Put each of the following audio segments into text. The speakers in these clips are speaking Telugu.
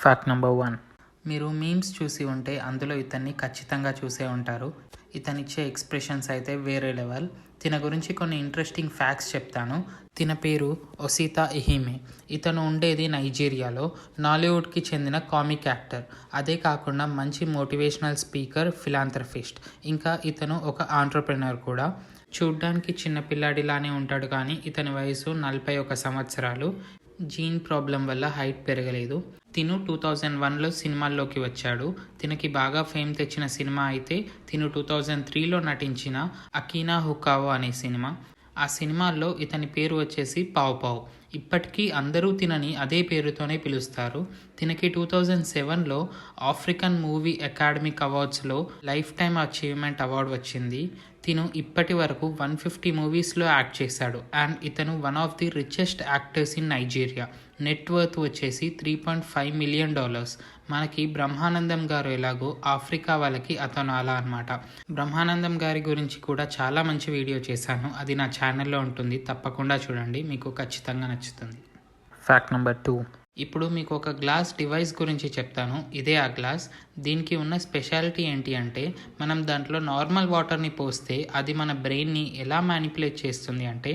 Fact number 1. మీరు మీమ్స్ చూసి ఉంటే అందులో ఇతన్ని ఖచ్చితంగా చూసే ఉంటారు. ఇతనిచ్చే ఎక్స్ప్రెషన్స్ అయితే వేరే లెవెల్. తిన గురించి కొన్ని ఇంట్రెస్టింగ్ ఫ్యాక్ట్స్ చెప్తాను. తిన పేరు ఒసితా ఇహిమే. ఇతను ఉండేది నైజీరియాలో. నాలీవుడ్కి చెందిన కామిక్ యాక్టర్. అదే కాకుండా మంచి మోటివేషనల్ స్పీకర్, ఫిలాంథ్రఫిస్ట్. ఇంకా ఇతను ఒక ఆంట్రప్రెనర్ కూడా. చూడ్డానికి చిన్నపిల్లాడిలానే ఉంటాడు కానీ ఇతని వయసు 41 సంవత్సరాలు. జీన్ ప్రాబ్లం వల్ల హైట్ పెరగలేదు. తిను 2001లో సినిమాల్లోకి వచ్చాడు. తినకి బాగా ఫేమ్ తెచ్చిన సినిమా అయితే తిను 2003లో నటించిన అకీనా హుకావో అనే సినిమా. ఆ సినిమాల్లో ఇతని పేరు వచ్చేసి పావ్ పావ్. ఇప్పటికీ అందరూ తినని అదే పేరుతోనే పిలుస్తారు. తినకి 2007లో ఆఫ్రికన్ మూవీ అకాడమిక్ అవార్డ్స్లో లైఫ్ టైమ్ అచీవ్మెంట్ అవార్డు వచ్చింది. తిను ఇప్పటి వరకు 150 మూవీస్లో యాక్ట్ చేశాడు. అండ్ ఇతను one of the richest actors in Nigeria. Net worth వచ్చేసి $3.5 మిలియన్. మనకి బ్రహ్మానందం గారు ఎలాగో ఆఫ్రికా వాళ్ళకి అతను అలా అనమాట. బ్రహ్మానందం గారి గురించి కూడా చాలా మంచి వీడియో చేశాను. అది నా ఛానల్లో ఉంటుంది, తప్పకుండా చూడండి, మీకు ఖచ్చితంగా నచ్చుతుంది. Fact number 2. ఇప్పుడు మీకు ఒక గ్లాస్ డివైస్ గురించి చెప్తాను. ఇదే ఆ గ్లాస్. దీనికి ఉన్న స్పెషాలిటీ ఏంటి అంటే మనం దాంట్లో నార్మల్ వాటర్ని పోస్తే అది మన బ్రెయిన్ని ఎలా మ్యానిపులేట్ చేస్తుంది అంటే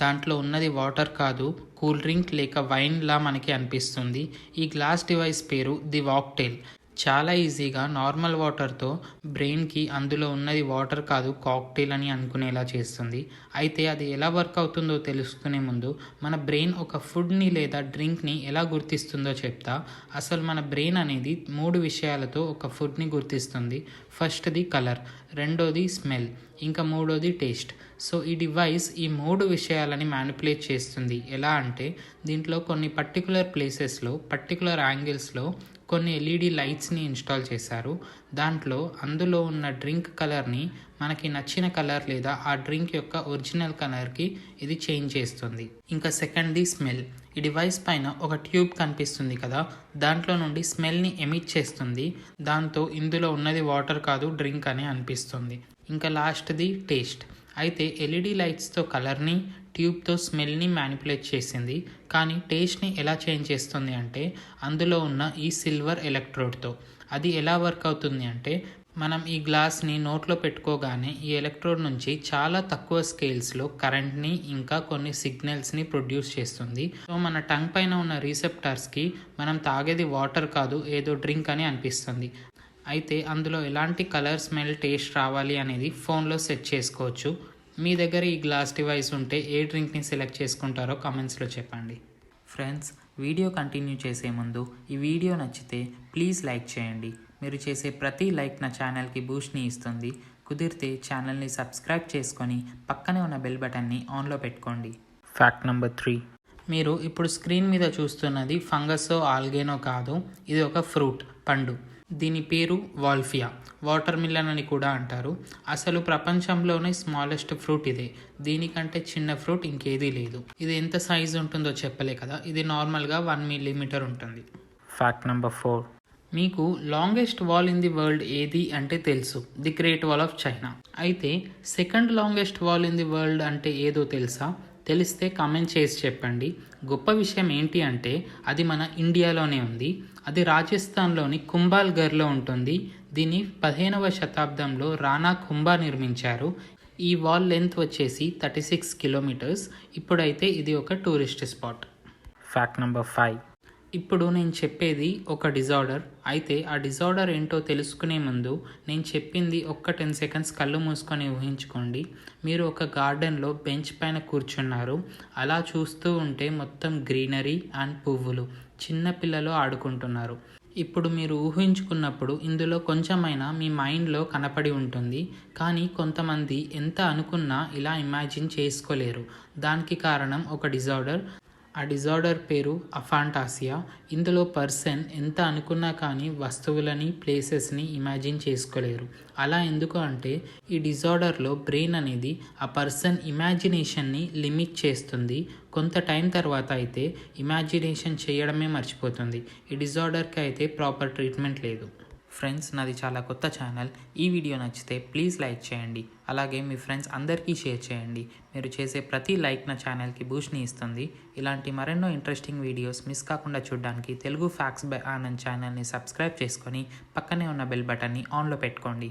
దాంట్లో ఉన్నది వాటర్ కాదు, కూల్ డ్రింక్ లేక వైన్లా మనకి అనిపిస్తుంది. ఈ గ్లాస్ డివైస్ పేరు ది వాక్టైల్. చాలా ఈజీగా నార్మల్ వాటర్తో బ్రెయిన్కి అందులో ఉన్నది వాటర్ కాదు కాక్టైల్ అని అనుకునేలా చేస్తుంది. అయితే అది ఎలా వర్క్ అవుతుందో తెలుసుకునే ముందు మన బ్రెయిన్ ఒక ఫుడ్ని లేదా డ్రింక్ని ఎలా గుర్తిస్తుందో చెప్తా. అసలు మన బ్రెయిన్ అనేది 3 విషయాలతో ఒక ఫుడ్ని గుర్తిస్తుంది. ఫస్ట్ది కలర్, రెండోది స్మెల్, ఇంకా మూడోది టేస్ట్. సో ఈ డివైస్ ఈ 3 విషయాలని మ్యానిపులేట్ చేస్తుంది. ఎలా అంటే దీంట్లో కొన్ని పర్టికులర్ ప్లేసెస్లో పర్టికులర్ యాంగిల్స్లో కొన్ని ఎల్ఈడి లైట్స్ని ఇన్స్టాల్ చేశారు. దాంట్లో అందులో ఉన్న డ్రింక్ కలర్ని మనకి నచ్చిన కలర్ లేదా ఆ డ్రింక్ యొక్క ఒరిజినల్ కలర్కి ఇది చేంజ్ చేస్తుంది. ఇంకా సెకండ్ది స్మెల్. ఈ డివైస్ పైన ఒక ట్యూబ్ కనిపిస్తుంది కదా, దాంట్లో నుండి స్మెల్ని ఎమిట్ చేస్తుంది. దాంతో ఇందులో ఉన్నది వాటర్ కాదు డ్రింక్ అని అనిపిస్తుంది. ఇంకా లాస్ట్ది టేస్ట్. అయితే ఎల్ఈడి లైట్స్తో కలర్ని, ట్యూబ్తో స్మెల్ని మ్యానిపులేట్ చేసింది. కానీ టేస్ట్ని ఎలా చేంజ్ చేస్తుంది అంటే అందులో ఉన్న ఈ సిల్వర్ ఎలక్ట్రోడ్తో. అది ఎలా వర్క్ అవుతుంది అంటే మనం ఈ గ్లాస్ని నోట్లో పెట్టుకోగానే ఈ ఎలక్ట్రోడ్ నుంచి చాలా తక్కువ స్కేల్స్లో కరెంట్ని ఇంకా కొన్ని సిగ్నల్స్ని ప్రొడ్యూస్ చేస్తుంది. సో మన టంగ్ పైన ఉన్న రీసెప్టార్స్కి మనం తాగేది వాటర్ కాదు ఏదో డ్రింక్ అని అనిపిస్తుంది. అయితే అందులో ఎలాంటి కలర్, స్మెల్, టేస్ట్ రావాలి అనేది ఫోన్లో సెట్ చేసుకోవచ్చు. మీ దగ్గర ఈ గ్లాస్ డివైస్ ఉంటే ఏ డ్రింక్ని సెలెక్ట్ చేసుకుంటారో కామెంట్స్లో చెప్పండి. ఫ్రెండ్స్, వీడియో కంటిన్యూ చేసే ముందు ఈ వీడియో నచ్చితే ప్లీజ్ లైక్ చేయండి. మీరు చేసే ప్రతి లైక్ నా ఛానల్కి బూస్ట్ని ఇస్తుంది. కుదిరితే ఛానల్ని సబ్స్క్రైబ్ చేసుకొని పక్కనే ఉన్న బెల్ బటన్ని ఆన్లో పెట్టుకోండి. Fact number 3. మీరు ఇప్పుడు స్క్రీన్ మీద చూస్తున్నది ఫంగస్సో ఆల్గేనో కాదు, ఇది ఒక ఫ్రూట్, పండు. దీని పేరు వాల్ఫియా. వాటర్ మిలన్ అని కూడా అంటారు. అసలు ప్రపంచంలోనే స్మాలెస్ట్ ఫ్రూట్ ఇదే. దీనికంటే చిన్న ఫ్రూట్ ఇంకేదీ లేదు. ఇది ఎంత సైజ్ ఉంటుందో చెప్పలే కదా, ఇది నార్మల్గా 1 మిల్లీమీటర్ ఉంటుంది. Fact number 4. మీకు longest wall in the world ఏది అంటే తెలుసు, the great wall of China. అయితే second longest wall in the world అంటే ఏదో తెలుసా? తెలిస్తే కామెంట్ చేసి చెప్పండి. గొప్ప విషయం ఏంటి అంటే అది మన ఇండియాలోనే ఉంది. అది రాజస్థాన్లోని కుంభాల్గర్లో ఉంటుంది. దీన్ని 15వ శతాబ్దంలో రాణా కుంభా నిర్మించారు. ఈ వాల్ లెంత్ వచ్చేసి 36 కిలోమీటర్స్. ఇప్పుడైతే ఇది ఒక టూరిస్ట్ స్పాట్. Fact number 5. ఇప్పుడు నేను చెప్పేది ఒక డిజార్డర్. అయితే ఆ డిజార్డర్ ఏంటో తెలుసుకునే ముందు నేను చెప్పింది ఒక్క 10 సెకండ్స్ కళ్ళు మూసుకొని ఊహించుకోండి. మీరు ఒక గార్డెన్లో బెంచ్ పైన కూర్చున్నారు. అలా చూస్తూ ఉంటే మొత్తం గ్రీనరీ అండ్ పువ్వులు, చిన్న పిల్లలు ఆడుకుంటున్నారు. ఇప్పుడు మీరు ఊహించుకున్నప్పుడు ఇందులో కొంచెమైనా మీ మైండ్లో కనపడి ఉంటుంది. కానీ కొంతమంది ఎంత అనుకున్నా ఇలా ఇమాజిన్ చేసుకోలేరు. దానికి కారణం ఒక డిజార్డర్. ఆ డిజార్డర్ పేరు అఫాంటాసియా. ఇందులో పర్సన్ ఎంత అనుకున్నా కానీ వస్తువులని, ప్లేసెస్ని ఇమాజిన్ చేసుకోలేరు. అలా ఎందుకు అంటే ఈ డిజార్డర్లో బ్రెయిన్ అనేది ఆ పర్సన్ ఇమాజినేషన్ని లిమిట్ చేస్తుంది. కొంత టైం తర్వాత అయితే ఇమాజినేషన్ చేయడమే మర్చిపోతుంది. ఈ డిజార్డర్కి అయితే ప్రాపర్ ట్రీట్మెంట్ లేదు. ఫ్రెండ్స్, నాది చాలా కొత్త ఛానల్. ఈ వీడియో నచ్చితే ప్లీజ్ లైక్ చేయండి. అలాగే మీ ఫ్రెండ్స్ అందరికీ షేర్ చేయండి. మీరు చేసే ప్రతి లైక్ నా ఛానల్కి బూస్ట్ని ఇస్తుంది. ఇలాంటి మరెన్నో ఇంట్రెస్టింగ్ వీడియోస్ మిస్ కాకుండా చూడడానికి తెలుగు ఫ్యాక్ట్స్ బై ఆనంద్ ఛానల్ని సబ్స్క్రైబ్ చేసుకొని పక్కనే ఉన్న బెల్ బటన్ని ఆన్లో పెట్టుకోండి.